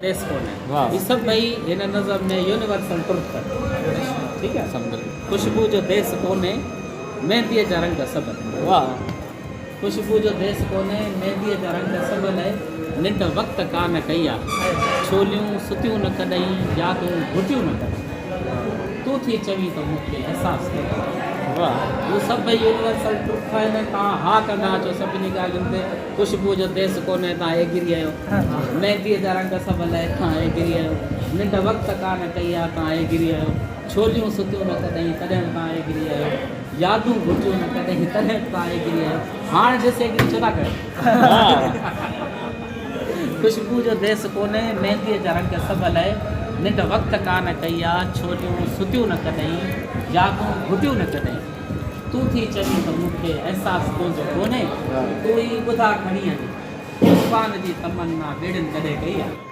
देश कौन है वाह। ये सब भाई इन नज़म में यूनिवर्सल ट्रुथ है। ठीक है समझ खुशबू जो देश कोने मेहंदी जा रंग सबल वाह खुशबू जो देश कोने मेहंदी जा रंग सबल है निंड वक्त कान कई आहे छोलियूं सुतियूं न कॾहिं यादूं घुटियूं न कॾहिं तूं थी चवीं त मूंखे अहसासु थिए वाह उहो सभु भई यूनिवर्सल ट्रुथ आहिनि तव्हां हा कंदा अचो सभिनी ॻाल्हियुनि ते खुशबू जो देश कोन्हे तव्हां एग्री आहियो मेहंदीअ जा रंग सबल आहे तव्हां एग्री आहियो निंड वक़्तु कान कई आहे तव्हां एग्री आहियो छोलियूं सुतियूं न कॾहिं तॾहिं तव्हां एग्री आहियो यादूं घुटियूं न कॾहिं तॾहिं तव्हां एग्री आहियो हाणे ॾिस एग्री छो था कयो खुशबू जो देश कोन्हे मेहंदीअ जा रंग सबल आहे निंड वक़्तु कान कई आहे छोलियूं सुतियूं न कॾहिं यादूं घुटियूं न कॾहिं तूं थी चवीं त मूंखे अहसासु तुंहिंजो कोन्हे तूं ई ॿुधा खणी आहीं तूफ़ान जी तमन्ना बेड़नि कॾहिं कई आहे